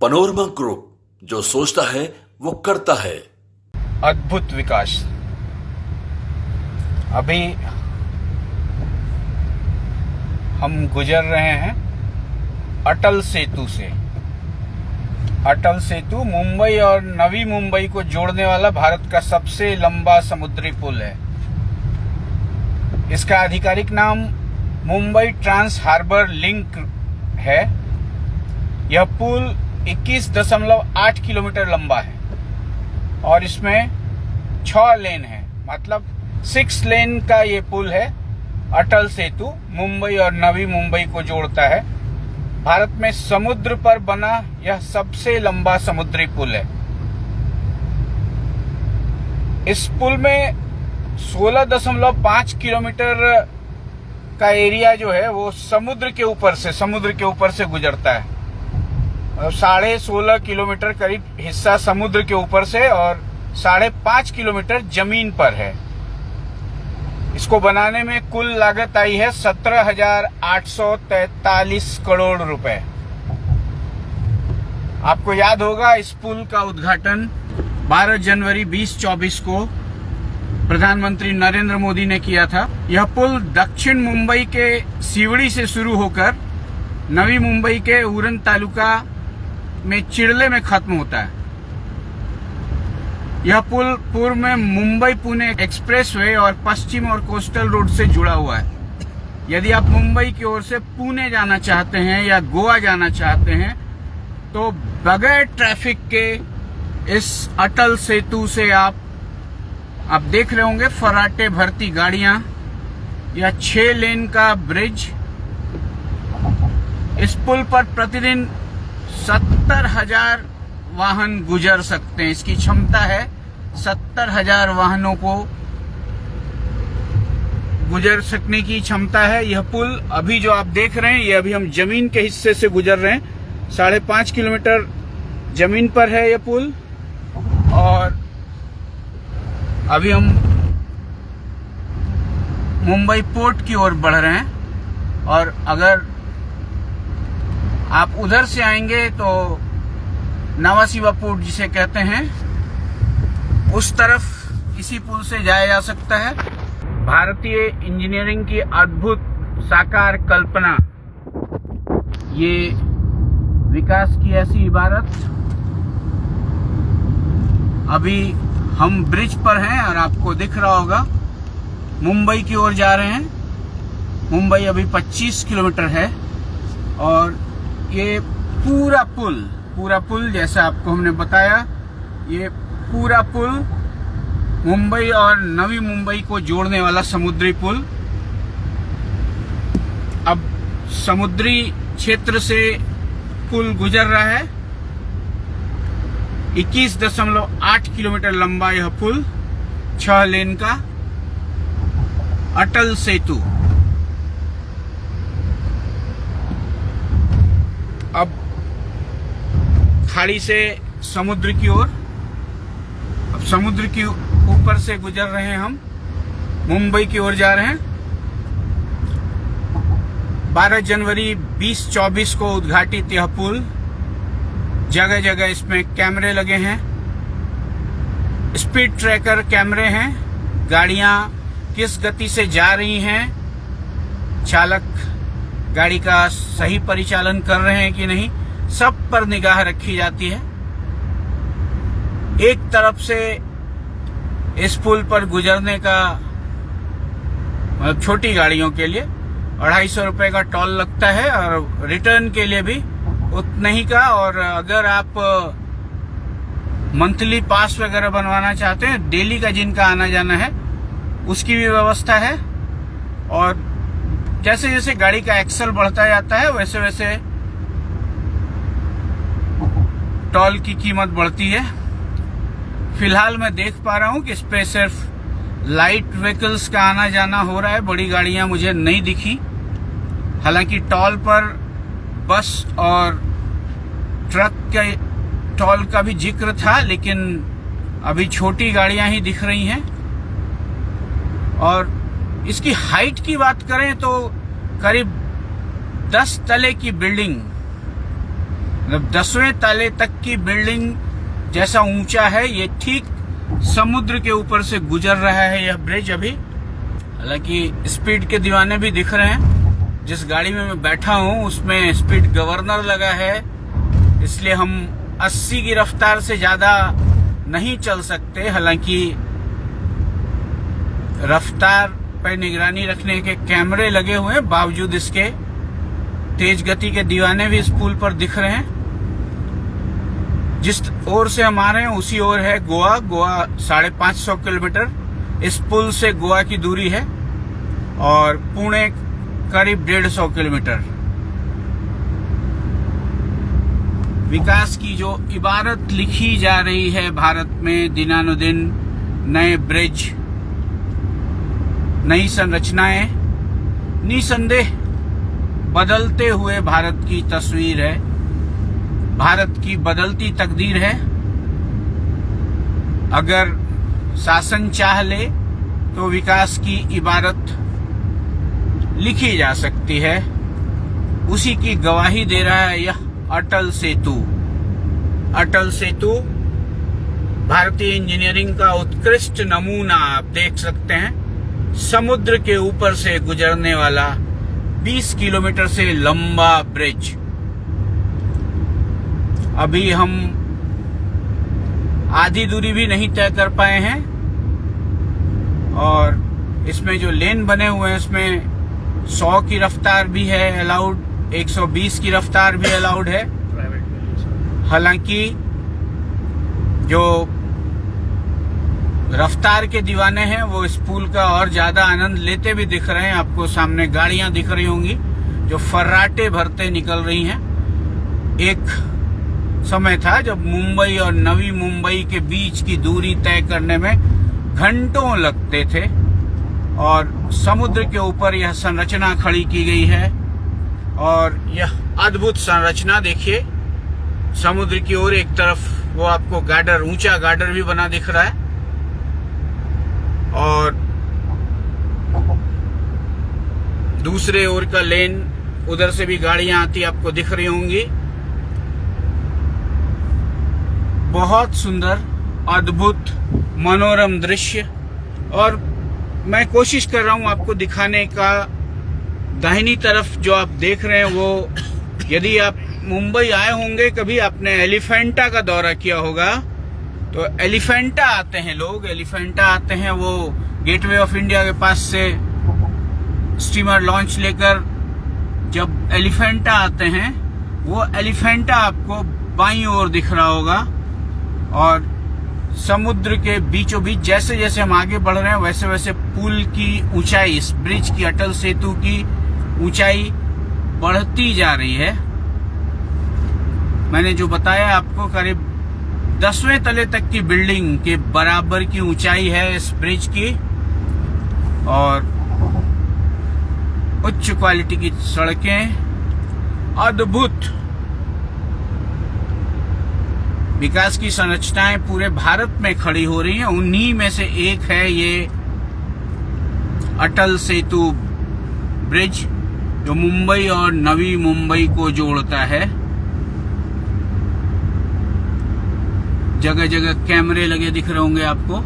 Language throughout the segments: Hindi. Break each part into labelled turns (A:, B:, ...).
A: पनोरमा ग्रुप, जो सोचता है वो करता है।
B: अद्भुत विकास। अभी हम गुजर रहे हैं अटल सेतु से। अटल सेतु मुंबई और नवी मुंबई को जोड़ने वाला भारत का सबसे लंबा समुद्री पुल है। इसका आधिकारिक नाम मुंबई ट्रांस हार्बर लिंक है। यह पुल 21.8 किलोमीटर लंबा है और इसमें 6 लेन है, मतलब 6 लेन का ये पुल है। अटल सेतु मुंबई और नवी मुंबई को जोड़ता है। भारत में समुद्र पर बना यह सबसे लंबा समुद्री पुल है। इस पुल में 16.5 किलोमीटर का एरिया जो है वो समुद्र के ऊपर से गुजरता है। 16.5 किलोमीटर करीब हिस्सा समुद्र के ऊपर से और 5.5 किलोमीटर जमीन पर है। इसको बनाने में कुल लागत आई है 17,843 करोड़ रुपए। आपको याद होगा इस पुल का उद्घाटन 12 जनवरी 2024 को प्रधानमंत्री नरेंद्र मोदी ने किया था। यह पुल दक्षिण मुंबई के सीवड़ी से शुरू होकर नवी मुंबई के उरण तालुका में चिड़ले में खत्म होता है। यह पुल पूर्व में मुंबई पुणे एक्सप्रेसवे और पश्चिम और कोस्टल रोड से जुड़ा हुआ है। यदि आप मुंबई की ओर से पुणे जाना चाहते हैं या गोवा जाना चाहते हैं तो बगैर ट्रैफिक के इस अटल सेतु से आप देख रहे होंगे फर्राटे भरती गाड़ियां या 6 लेन का ब्रिज। इस पुल पर प्रतिदिन 70,000 वाहन गुजर सकते हैं। इसकी क्षमता है 70,000 वाहनों को गुजर सकने की क्षमता है। यह पुल अभी जो आप देख रहे हैं, ये अभी हम जमीन के हिस्से से गुजर रहे हैं। 5.5 किलोमीटर जमीन पर है यह पुल और अभी हम मुंबई पोर्ट की ओर बढ़ रहे हैं। और अगर आप उधर से आएंगे तो नवासिवा पोर्ट जिसे कहते हैं, उस तरफ इसी पुल से जाया जा सकता है। भारतीय इंजीनियरिंग की अद्भुत साकार कल्पना, ये विकास की ऐसी इबारत। अभी हम ब्रिज पर हैं और आपको दिख रहा होगा मुंबई की ओर जा रहे हैं। मुंबई अभी 25 किलोमीटर है और ये पूरा पुल जैसा आपको हमने बताया, ये पूरा पुल मुंबई और नवी मुंबई को जोड़ने वाला समुद्री पुल। अब समुद्री क्षेत्र से पुल गुजर रहा है। 21.8 किलोमीटर लंबा यह पुल, 6 लेन का अटल सेतु। अब खाड़ी से समुद्र की ओर, अब समुद्र के ऊपर से गुजर रहे हैं हम, मुंबई की ओर जा रहे हैं। 12 जनवरी 2024 को उद्घाटित यह पुल, जगह जगह इसमें कैमरे लगे हैं, स्पीड ट्रैकर कैमरे हैं, गाड़ियां किस गति से जा रही हैं, चालक गाड़ी का सही परिचालन कर रहे हैं कि नहीं, सब पर निगाह रखी जाती है। एक तरफ से इस पुल पर गुजरने का मतलब छोटी गाड़ियों के लिए 250 रुपए का टोल लगता है और रिटर्न के लिए भी उतना ही का। और अगर आप मंथली पास वगैरह बनवाना चाहते हैं, डेली का जिनका आना जाना है, उसकी भी व्यवस्था है। और जैसे जैसे गाड़ी का एक्सल बढ़ता जाता है वैसे वैसे टोल की कीमत बढ़ती है। फिलहाल मैं देख पा रहा हूं कि इस पे सिर्फ लाइट व्हीकल्स का आना जाना हो रहा है, बड़ी गाड़ियां मुझे नहीं दिखी। हालांकि टोल पर बस और ट्रक के टोल का भी जिक्र था, लेकिन अभी छोटी गाड़ियां ही दिख रही हैं। और इसकी हाइट की बात करें तो करीब 10 तले की बिल्डिंग मतलब 10वें तले तक की बिल्डिंग जैसा ऊंचा है। ये ठीक समुद्र के ऊपर से गुजर रहा है यह ब्रिज अभी। हालांकि स्पीड के दीवाने भी दिख रहे हैं। जिस गाड़ी में मैं बैठा हूं उसमें स्पीड गवर्नर लगा है, इसलिए हम 80 की रफ्तार से ज्यादा नहीं चल सकते। हालांकि रफ्तार पर निगरानी रखने के कैमरे लगे हुए हैं, बावजूद इसके तेज गति के दीवाने भी इस पुल पर दिख रहे हैं। जिस ओर से हम आ रहे हैं उसी ओर है गोवा। गोवा 550 किलोमीटर इस पुल से गोवा की दूरी है और पुणे करीब 150 किलोमीटर। विकास की जो इबारत लिखी जा रही है भारत में दिनानुदिन, नए ब्रिज, नई संरचनाएं, निसंदेह बदलते हुए भारत की तस्वीर है, भारत की बदलती तकदीर है। अगर शासन चाह ले तो विकास की इबारत लिखी जा सकती है। उसी की गवाही दे रहा है यह अटल सेतु। अटल सेतु भारतीय इंजीनियरिंग का उत्कृष्ट नमूना आप देख सकते हैं। समुद्र के ऊपर से गुजरने वाला 20 किलोमीटर से लंबा ब्रिज। अभी हम आधी दूरी भी नहीं तय कर पाए हैं और इसमें जो लेन बने हुए हैं इसमें 100 की रफ्तार भी है अलाउड, 120 की रफ्तार भी अलाउड है। हालांकि जो रफ्तार के दीवाने हैं वो इस पुल का और ज्यादा आनंद लेते भी दिख रहे हैं। आपको सामने गाड़ियां दिख रही होंगी जो फर्राटे भरते निकल रही हैं। एक समय था जब मुंबई और नवी मुंबई के बीच की दूरी तय करने में घंटों लगते थे और समुद्र के ऊपर यह संरचना खड़ी की गई है। और यह अद्भुत संरचना देखिए, समुद्र की ओर एक तरफ वो आपको गार्डर, ऊंचा गार्डर भी बना दिख रहा है और दूसरे ओर का लेन, उधर से भी गाड़ियां आती आपको दिख रही होंगी। बहुत सुंदर, अद्भुत, मनोरम दृश्य। और मैं कोशिश कर रहा हूं आपको दिखाने का। दाहिनी तरफ जो आप देख रहे हैं वो, यदि आप मुंबई आए होंगे कभी, आपने एलिफेंटा का दौरा किया होगा, तो एलिफेंटा आते हैं लोग, एलिफेंटा आते हैं। वो गेटवे ऑफ इंडिया के पास से स्टीमर लॉन्च लेकर जब एलिफेंटा आते हैं, वो एलिफेंटा आपको बाईं ओर दिख रहा होगा और समुद्र के बीचों बीच जैसे जैसे हम आगे बढ़ रहे हैं वैसे वैसे पुल की ऊंचाई, इस ब्रिज की, अटल सेतु की ऊंचाई बढ़ती जा रही है। मैंने जो बताया आपको, करीब 10वें तले तक की बिल्डिंग के बराबर की ऊंचाई है इस ब्रिज की और उच्च क्वालिटी की सड़कें, अद्भुत विकास की संरचनाएं पूरे भारत में खड़ी हो रही हैं। उन्हीं में से एक है ये अटल सेतु ब्रिज, जो मुंबई और नवी मुंबई को जोड़ता है। जगह जगह कैमरे लगे दिख रहे होंगे आपको।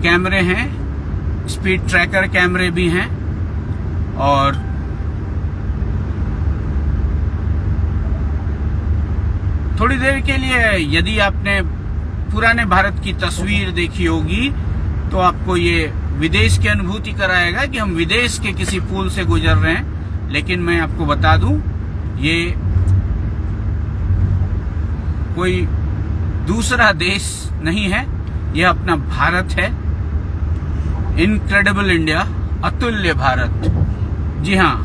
B: कैमरे हैं, स्पीड ट्रैकर कैमरे भी हैं और थोड़ी देर के लिए यदि आपने पुराने भारत की तस्वीर देखी होगी तो आपको ये विदेश की अनुभूति कराएगा कि हम विदेश के किसी पुल से गुजर रहे हैं। लेकिन मैं आपको बता दूं, ये कोई दूसरा देश नहीं है, यह अपना भारत है। इनक्रेडिबल इंडिया, अतुल्य भारत। जी हाँ,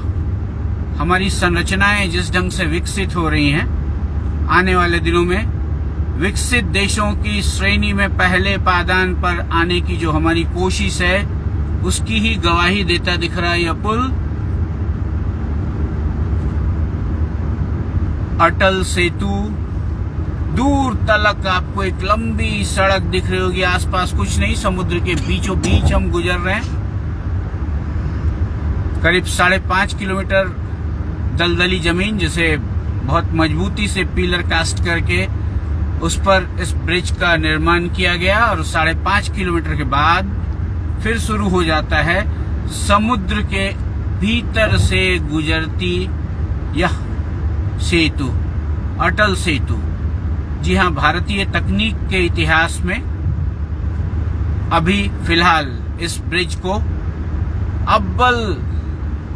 B: हमारी संरचनाएं जिस ढंग से विकसित हो रही हैं, आने वाले दिनों में विकसित देशों की श्रेणी में पहले पायदान पर आने की जो हमारी कोशिश है, उसकी ही गवाही देता दिख रहा है यह पुल। अटल सेतु, दूर तलक आपको एक लंबी सड़क दिख रही होगी, आसपास कुछ नहीं, समुद्र के बीचों बीच हम गुजर रहे हैं। करीब 5.5 किलोमीटर दलदली जमीन, जिसे बहुत मजबूती से पिलर कास्ट करके उस पर इस ब्रिज का निर्माण किया गया और 5.5 किलोमीटर के बाद फिर शुरू हो जाता है समुद्र के भीतर से गुजरती यह सेतु, अटल सेतु। जी हाँ, भारतीय तकनीक के इतिहास में अभी फिलहाल इस ब्रिज को अव्वल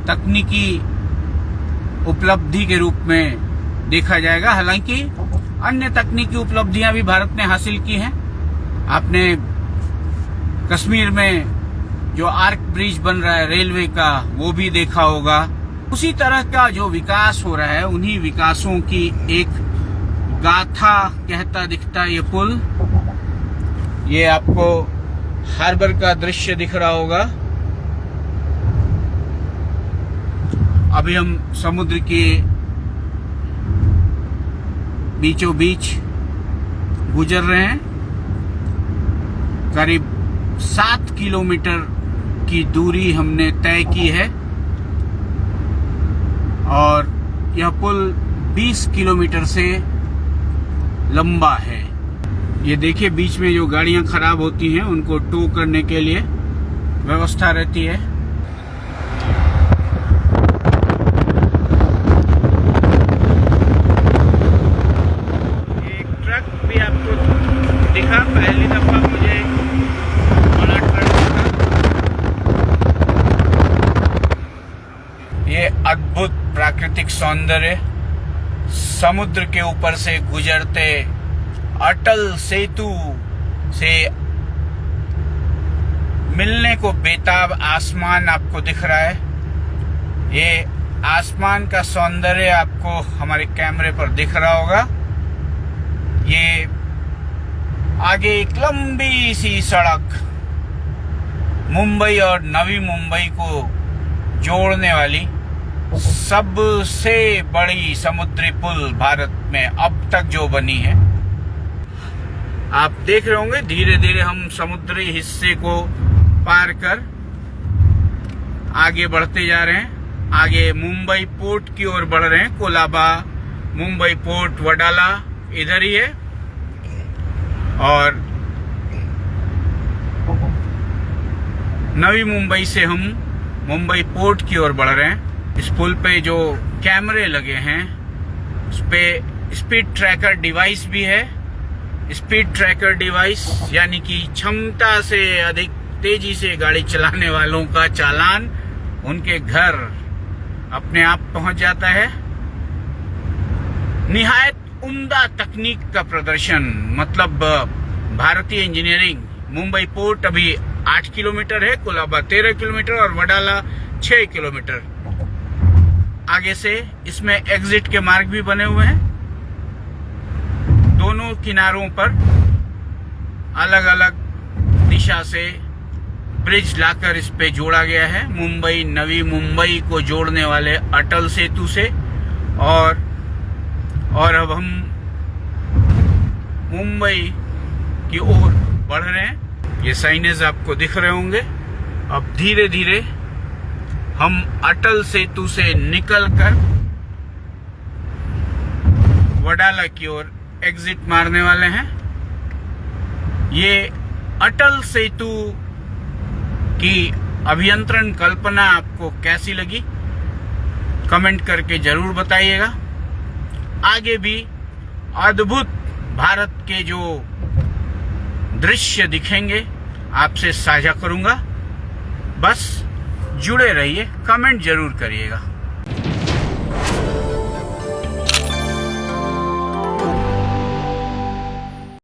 B: तकनीकी उपलब्धि के रूप में देखा जाएगा। हालांकि अन्य तकनीकी उपलब्धियां भी भारत ने हासिल की हैं। आपने कश्मीर में जो आर्क ब्रिज बन रहा है रेलवे का, वो भी देखा होगा। उसी तरह का जो विकास हो रहा है, उन्हीं विकासों की एक गाथा कहता दिखता ये पुल। ये आपको हार्बर का दृश्य दिख रहा होगा। अभी हम समुद्र के बीचों बीच गुजर रहे हैं। करीब 7 किलोमीटर की दूरी हमने तय की है और यह पुल 20 किलोमीटर से लंबा है। ये देखिए, बीच में जो गाड़ियां खराब होती हैं उनको टो करने के लिए व्यवस्था रहती है। एक ट्रक भी आपको दिखा, पहली दफा मुझे बड़ा ट्रक दिखा। ये अद्भुत प्राकृतिक सौंदर्य, समुद्र के ऊपर से गुजरते अटल सेतु से मिलने को बेताब आसमान आपको दिख रहा है। ये आसमान का सौंदर्य आपको हमारे कैमरे पर दिख रहा होगा। ये आगे एक लंबी सी सड़क मुंबई और नवी मुंबई को जोड़ने वाली सबसे बड़ी समुद्री पुल भारत में अब तक जो बनी है। आप देख रहे होंगे धीरे धीरे हम समुद्री हिस्से को पार कर आगे बढ़ते जा रहे हैं। आगे मुंबई पोर्ट की ओर बढ़ रहे हैं। कोलाबा, मुंबई पोर्ट, वडाला इधर ही है और नवी मुंबई से हम मुंबई पोर्ट की ओर बढ़ रहे हैं। इस पुल पे जो कैमरे लगे हैं उस पे स्पीड ट्रैकर डिवाइस भी है। स्पीड ट्रैकर डिवाइस यानी कि क्षमता से अधिक तेजी से गाड़ी चलाने वालों का चालान उनके घर अपने आप पहुंच जाता है। निहायत उम्दा तकनीक का प्रदर्शन, मतलब भारतीय इंजीनियरिंग। मुंबई पोर्ट अभी 8 किलोमीटर है, कोलाबा 13 किलोमीटर और वडाला 6 किलोमीटर। आगे से इसमें एग्जिट के मार्ग भी बने हुए हैं। दोनों किनारों पर अलग अलग दिशा से ब्रिज लाकर इस पे जोड़ा गया है, मुंबई नवी मुंबई को जोड़ने वाले अटल सेतु से। और अब हम मुंबई की ओर बढ़ रहे हैं। ये साइनेज आपको दिख रहे होंगे। अब धीरे धीरे हम अटल सेतु से निकलकर वडाला की ओर एग्जिट मारने वाले हैं। ये अटल सेतु की अभियंत्रण कल्पना आपको कैसी लगी कमेंट करके जरूर बताइएगा। आगे भी अद्भुत भारत के जो दृश्य दिखेंगे आपसे साझा करूंगा। बस जुड़े रहिए, कमेंट जरूर करिएगा।